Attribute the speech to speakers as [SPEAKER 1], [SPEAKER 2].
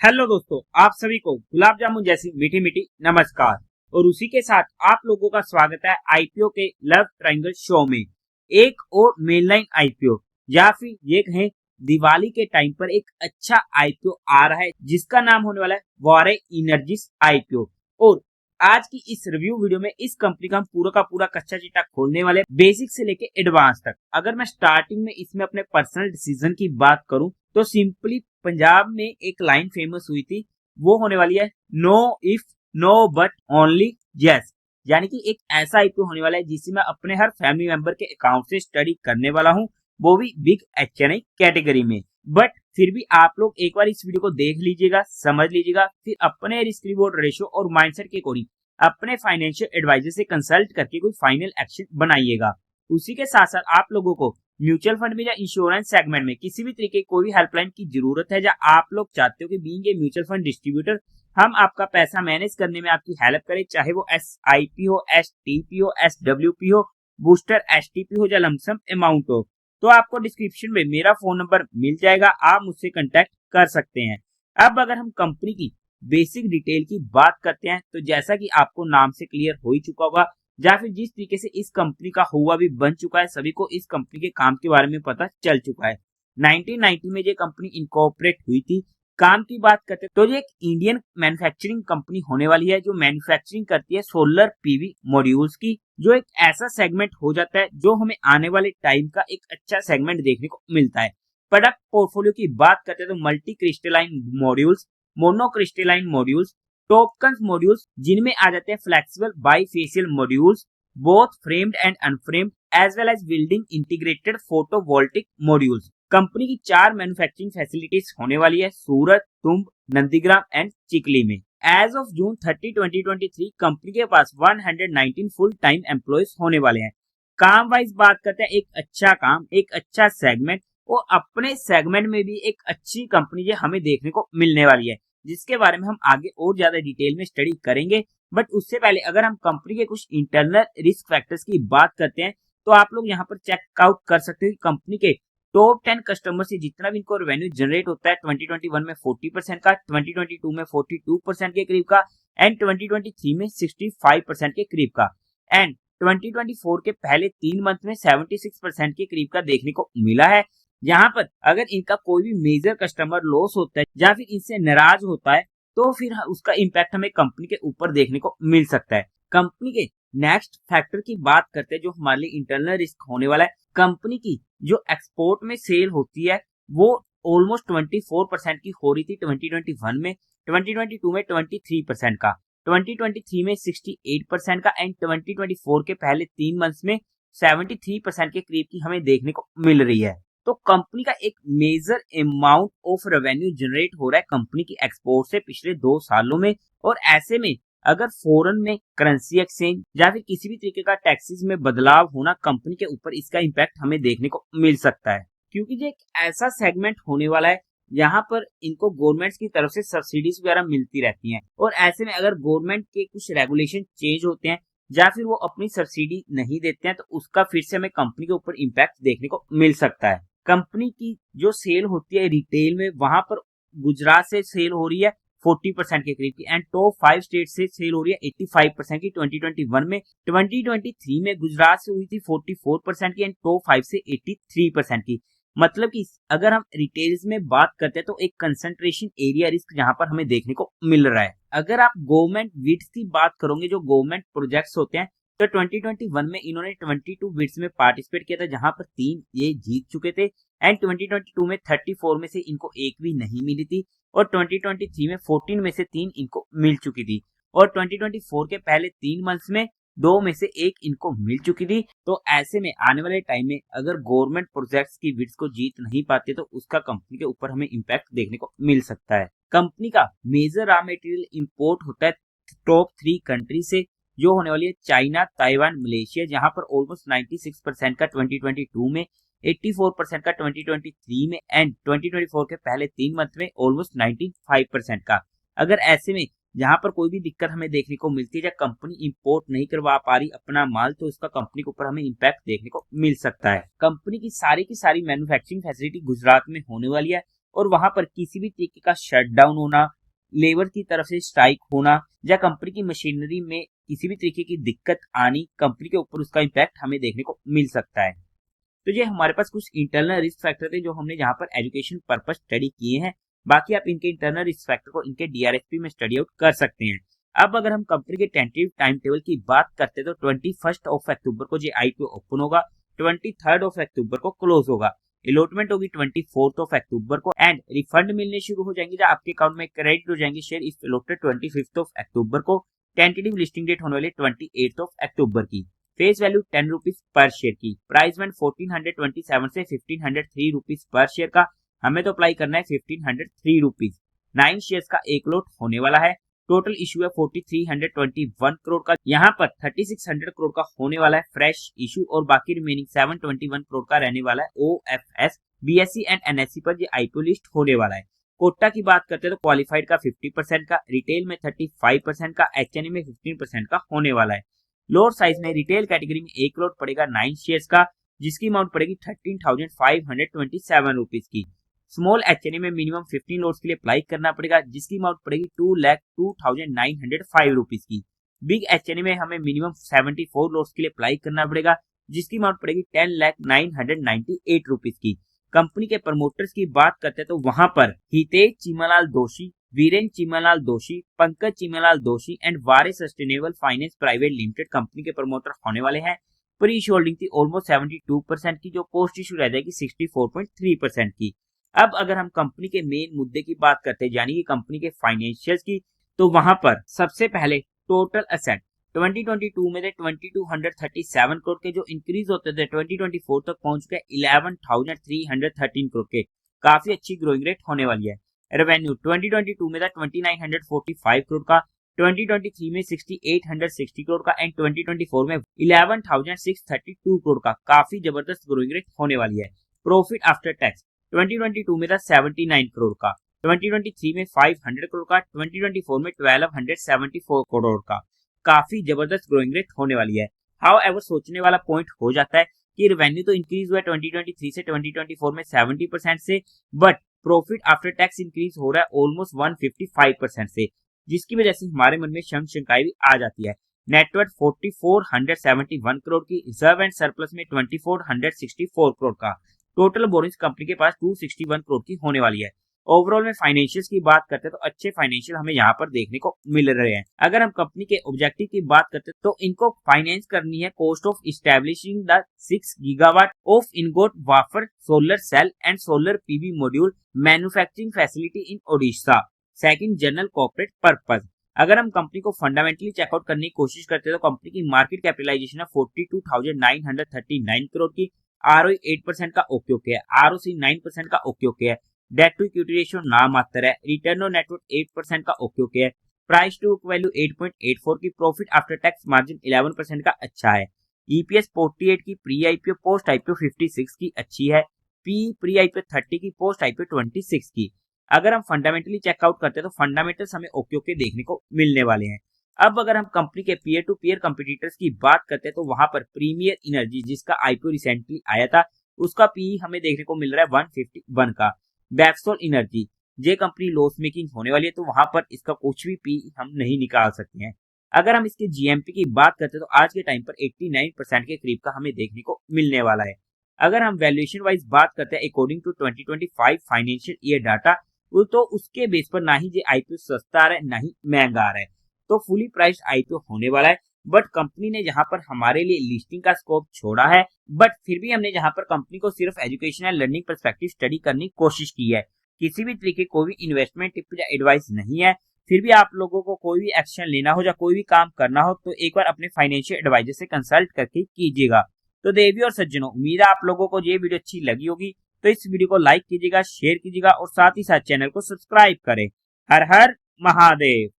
[SPEAKER 1] Hello दोस्तों, आप सभी को गुलाब जामुन जैसी मीठी मीठी नमस्कार। और उसी के साथ आप लोगों का स्वागत है आईपीओ के लव ट्रायंगल शो में। एक और मेनलाइन आईपीओ या फिर ये कहें दिवाली के टाइम पर एक अच्छा आईपीओ आ रहा है जिसका नाम होने वाला है वारे एनर्जीज आईपीओ। और आज की इस रिव्यू वीडियो में इस कंपनी का हम पूरा का पूरा कच्चा चिट्ठा खोलने वाले, बेसिक से लेके एडवांस तक। अगर मैं स्टार्टिंग में इसमें अपने पर्सनल डिसीजन की बात करूं तो सिंपली पंजाब में एक लाइन फेमस हुई थी, वो होने वाली है no if no but only yes. यानी कि एक ऐसा आईपीओ होने वाला है जिसे मैं अपने हर फैमिली मेंबर के अकाउंट से स्टडी करने वाला हूं, वो भी बिग एचएनआई कैटेगरी में। बट फिर भी आप लोग एक बार इस वीडियो को देख लीजिएगा, समझ लीजिएगा, फिर अपने रिस्क रिवॉर्ड रेशियो और माइंडसेट के अकॉर्डिंग अपने फाइनेंशियल एडवाइजर से कंसल्ट करके कोई फाइनल एक्शन बनाइएगा। उसी के साथ साथ आप लोगों को म्यूचुअल फंड में या इंश्योरेंस सेगमेंट में किसी भी तरीके की कोई हेल्पलाइन की जरूरत है, या आप लोग चाहते हो कि being a mutual fund distributor हम आपका पैसा मैनेज करने में आपकी हेल्प करें, चाहे वो SIP हो, STP हो, SWP हो, बूस्टर STP हो या लमसम अमाउंट हो, तो आपको डिस्क्रिप्शन में मेरा फोन नंबर मिल जाएगा, आप मुझसे कांटेक्ट कर सकते हैं। अब अगर हम कंपनी की बेसिक डिटेल की बात करते हैं तो जैसा कि आपको नाम से क्लियर हो ही चुका होगा, या फिर जिस तरीके से इस कंपनी का हुआ भी बन चुका है, सभी को इस कंपनी के काम के बारे में पता चल चुका है। 1990 में ये कंपनी इनकॉर्पोरेट हुई थी। काम की बात करते हैं तो ये एक इंडियन मैन्युफैक्चरिंग कंपनी होने वाली है जो मैन्युफैक्चरिंग करती है सोलर पीवी मॉड्यूल्स की, जो एक ऐसा सेगमेंट हो जाता है जो हमें आने वाले टाइम का एक अच्छा सेगमेंट देखने को मिलता है। प्रोडक्ट पोर्टफोलियो की बात करते हैं तो multi crystalline modules, monocrystalline modules, TOPCon modules जिनमें आ जाते हैं flexible bifacial modules, both framed and unframed, as well as building integrated photovoltaic modules. Company की 4 मैन्युफैक्चरिंग फैसिलिटीज होने वाली है, सूरत, तुंब, नंदीग्राम एंड चिकली में। एज ऑफ जून 30, 2023 कंपनी के पास 119 फुल टाइम एम्प्लॉयज होने वाले हैं। काम वाइज बात करते हैं, एक अच्छा काम, एक अच्छा सेगमेंट, और अपने सेगमेंट में भी एक अच्छी कंपनी हमें देखने को मिलने वाली है, जिसके बारे में हम आगे और ज्यादा डिटेल में स्टडी करेंगे। बट उससे पहले अगर हम कंपनी के कुछ इंटरनल रिस्क फैक्टर्स की बात करते हैं तो आप लोग यहाँ पर चेकआउट कर सकते हो कि कंपनी के टॉप 10 कस्टमर से जितना भी इनको रेवेन्यू जनरेट होता है 2021 में 40% का, 2022 में 42% के करीब का, एंड 2023 में 65% के करीब का, एंड 2024 के पहले 3 मंथ में 76% के करीब का देखने को मिला है। यहाँ पर अगर इनका कोई भी मेजर कस्टमर लॉस होता है या फिर इनसे नाराज होता है तो फिर उसका इम्पैक्ट हमें कंपनी के ऊपर देखने को मिल सकता है। कंपनी के नेक्स्ट फैक्टर की बात करते हैं जो हमारे लिए इंटरनल रिस्क होने वाला है। कंपनी की जो एक्सपोर्ट में सेल होती है वो ऑलमोस्ट 24% की हो रही थी 2021 में, 2022 में 23% का, 2023 में 68% का, एंड 2024 के पहले 3 मंथ्स में 73% के करीब की हमें देखने को मिल रही है। तो कंपनी का एक major amount of revenue generate हो रहा है कंपनी की एक्सपोर्ट से पिछले 2 सालों में। और ऐसे में अगर फॉरेन में करेंसी एक्सचेंज या फिर किसी भी तरीके का टैक्सेस में बदलाव होना, कंपनी के ऊपर इसका इम्पैक्ट हमें देखने को मिल सकता है, क्योंकि ये एक ऐसा सेगमेंट होने वाला है यहाँ पर इनको गवर्नमेंट की तरफ से सब्सिडीज वगैरह मिलती रहती हैं। और ऐसे में अगर गवर्नमेंट के कुछ रेगुलेशन चेंज होते हैं या फिर वो अपनी सब्सिडी नहीं देते हैं तो उसका फिर से हमें कंपनी के ऊपर इम्पैक्ट देखने को मिल सकता है। कंपनी की जो सेल होती है रिटेल में, वहां पर गुजरात से सेल हो रही है 40% के करीब की, एंड टॉप 5 स्टेट से सेल हो रही है 85% की 2021 में। 2023 में गुजरात से हुई थी 44% की, एंड टॉप 5 से 83% की। मतलब कि अगर हम रिटेल्स में बात करते हैं तो एक कंसंट्रेशन एरिया रिस्क यहाँ पर हमें देखने को मिल रहा है। अगर आप गवर्नमेंट बिड्स की बात करोगे, जो गवर्नमेंट प्रोजेक्ट्स होते हैं, तो 2021 में इन्होंने 22 बिड्स में पार्टिसिपेट किया था जहां पर 3 ये जीत चुके थे, एंड 2022 में 34 में से इनको एक भी नहीं मिली थी, और 2023 में 14 में से 3 इनको मिल चुकी थी, और 2024 के पहले 3 मंथ्स में 2 में से 1 इनको मिल चुकी थी। तो ऐसे में आने वाले टाइम में अगर गवर्नमेंट प्रोजेक्ट्स की बिड्स को जीत नहीं पाते तो उसका कंपनी के ऊपर हमें इम्पैक्ट देखने को मिल सकता है। कंपनी का मेजर रॉ मटेरियल इंपोर्ट होता है टॉप 3 कंट्री से, जो होने वाली है चाइना, ताइवान, मलेशिया, जहां पर ऑलमोस्ट 96% का 2022 में, 84% का 2023 में, एंड 2024 के पहले 3 मंथ में ऑलमोस्ट 95% का। अगर ऐसे में यहाँ पर कोई भी दिक्कत हमें देखने को मिलती है या कंपनी इंपोर्ट नहीं करवा पा रही अपना माल, तो इसका कंपनी के ऊपर हमें इम्पैक्ट देखने को मिल सकता है। कंपनी की सारी मैन्युफैक्चरिंग फैसिलिटी गुजरात में होने वाली है, और वहां पर किसी भी तरीके का शटडाउन होना लेबर की तरफ से स्ट्राइक होना या कंपनी की मशीनरी में किसी भी तरीके की दिक्कत आनी, कंपनी के ऊपर उसका इम्पैक्ट हमें देखने को मिल सकता है। तो ये हमारे पास कुछ इंटरनल रिस्क फैक्टर थे जो हमने यहाँ पर एजुकेशन पर्पस स्टडी किए हैं। बाकी आप इनके इंटरनल रिस्क फैक्टर को इनके डीआरएसपी में स्टडी आउट कर सकते हैं। अब अगर हम कंपनी के टेंटेटिव टाइम टेबल की बात करते हैं तो 21 अक्टूबर को ये आईपीओ ओपन होगा, 23 अक्टूबर को क्लोज होगा, अलॉटमेंट होगी 24 अक्टूबर को एंड रिफंड मिलने शुरू हो जाएंगे जब आपके अकाउंट में क्रेडिट हो जाएंगे शेयर इफ अलॉटेड 25 अक्टूबर को। टेंटेटिव लिस्टिंग डेट होने वाली 28 अक्टूबर की। Face value 10 rupees per share की। प्राइस बैंड 1427 से 1503 रुपीज पर शेयर का। हमें तो अप्लाई करना है 1503 रुपीज। 9 शेयर्स का एक लॉट होने वाला है। टोटल इशू है 4321 करोड़ का। यहाँ पर 3600 करोड़ का होने वाला है फ्रेश इशू और बाकी रिमेनिंग 721 करोड़ का रहने वाला है ओएफएस, बीएससी एंड एनएससी पर ये आईपीओ लिस्ट होने वाला है। कोटा की बात करते हैं तो क्वालिफाइड का 50% का, रिटेल में 35% का, एचएनए में 15% का होने वाला है। लोअर साइज में रिटेल कैटेगरी में एक लॉट पड़ेगा 9 शेयर्स का जिसकी अमाउंट पड़ेगी 13,527 रुपीज की। स्मॉल एचएनए में मिनिमम 15 लोट्स के लिए अप्लाई करना पड़ेगा जिसकी अमाउंट पड़ेगी 2,02,905 रुपीज की। बिग एचएनए में हमें मिनिमम 74 लोट्स के लिए अप्लाई करना पड़ेगा जिसकी अमाउंट पड़ेगी 10,0998 रुपीज की। कंपनी के प्रमोटर्स की बात करते हैं तो वहां पर हितेश चीमालाल दोषी, वीरेन चीमालाल दोषी, पंकज चीमालाल दोषी एंड वारे sustainable finance private limited company के प्रमोटर होने वाले हैं। प्री इशू होल्डिंग थी ऑलमोस्ट 72% की जो पोस्ट इशू रह जाएगी 64.3% की। अब अगर हम कंपनी के मेन मुद्दे की बात करते हैं यानी कि कंपनी के फाइनेंशियल्स की, तो वहां पर सबसे पहले टोटल असेट 2022 में थे 2237 करोड़ के जो इंक्रीज होते थे 2024 तक पहुंच गए 11,313 करोड़ के। काफी अच्छी ग्रोइंग रेट होने वाली है। रेवेन्यू 2022 में था 2945 करोड़ का, 2023 में 6860 करोड़ का एंड 2024 में 11,632 करोड़ का। काफी जबरदस्त ग्रोइंग रेट होने वाली है। प्रॉफिट आफ्टर टैक्स 2022 में था 79 करोड़ का, 2023 में 500 करोड़ का, 2024 में 1274 करोड़ का। काफी जबरदस्त ग्रोइंग रेट होने वाली है। हाउ एवर सोचने वाला पॉइंट हो जाता है कि रेवेन्यू तो इंक्रीज हुआ है 2023 से 2024 में 70% से, but profit after tax increase हो रहा है ऑलमोस्ट 155% से, जिसकी वजह से हमारे मन में शंकाएं भी आ जाती है। नेटवर्थ 4471 करोड़ की, रिजर्व एंड सरप्लस में 2464 करोड़ का। टोटल बोरिंग्स कंपनी के पास 261 करोड़ की होने वाली है। ओवरऑल में फाइनेंशियल्स की बात करते हैं तो अच्छे फाइनेंशियल हमें यहाँ पर देखने को मिल रहे हैं। अगर हम कंपनी के ऑब्जेक्टिव की बात करते हैं तो इनको फाइनेंस करनी है cost of establishing the 6 gigawatt of ingot wafer solar cell and solar PV module manufacturing facility in Odisha. Second general corporate purpose. अगर हम कंपनी को फंडामेंटली चेकआउट करने की कोशिश करते हैं तो कंपनी की मार्केट कैपिटलाइजेशन है 42,939 करोड़ की। आरओई 8% का ओके है, आरओसी 9% का ओके है, डेट टू इक्विटी रेशियो नामात्र है, रिटर्न ऑन नेटवर्थ 8% का ओके है, प्राइस टू बुक वैल्यू 8.84 की, प्रॉफिट आफ्टर टैक्स मार्जिन 11% का अच्छा है, ईपीएस 48 की, प्री आईपीओ पोस्ट आईपीओ 56 की अच्छी है, पी प्री आईपीओ 30 की, पोस्ट आईपीओ 26 की। अगर हम फंडामेंटली चेकआउट करते हैं तो फंडामेंटल्स हमें ओके देखने को मिलने वाले हैं। अब अगर हम कंपनी के पीयर टू पीयर कंपटीटर्स की बात करते हैं तो वहां पर प्रीमियर एनर्जी जिसका आईपीओ रिसेंटली आया था उसका पी हमें देखने को मिल रहा है 151 का। बैक्सोल एनर्जी ये कंपनी लॉस मेकिंग होने वाली है तो वहां पर इसका कुछ भी पी हम नहीं निकाल सकते हैं। अगर हम इसके जीएमपी की बात करते हैं तो आज के टाइम पर 89% के करीब का हमें देखने को मिलने वाला है। अगर हम वैल्यूएशन वाइज बात करते हैं according to 2025 financial year data तो उसके बेस पर ना ही ये आईपीओ सस्ता आ रहा है ना ही महंगा आ रहा है, तो फुली प्राइस्ड आईपीओ होने वाला है। बट कंपनी ने यहाँ पर हमारे लिए लिस्टिंग का स्कोप छोड़ा है, बट फिर भी हमने यहाँ पर कंपनी को सिर्फ education and learning perspective study करने की कोशिश की है। किसी भी तरीके कोई भी इन्वेस्टमेंट टिप या एडवाइस नहीं है। फिर भी आप लोगों को कोई भी एक्शन लेना हो या कोई भी काम करना हो तो एक बार अपने फाइनेंशियल एडवाइजर से कंसल्ट करके कीजिएगा। तो देवी और सज्जनों, उम्मीद है आप लोगों को ये वीडियो अच्छी लगी होगी, तो इस वीडियो को लाइक कीजिएगा, शेयर कीजिएगा और साथ ही साथ चैनल को सब्सक्राइब करें। हर हर महादेव।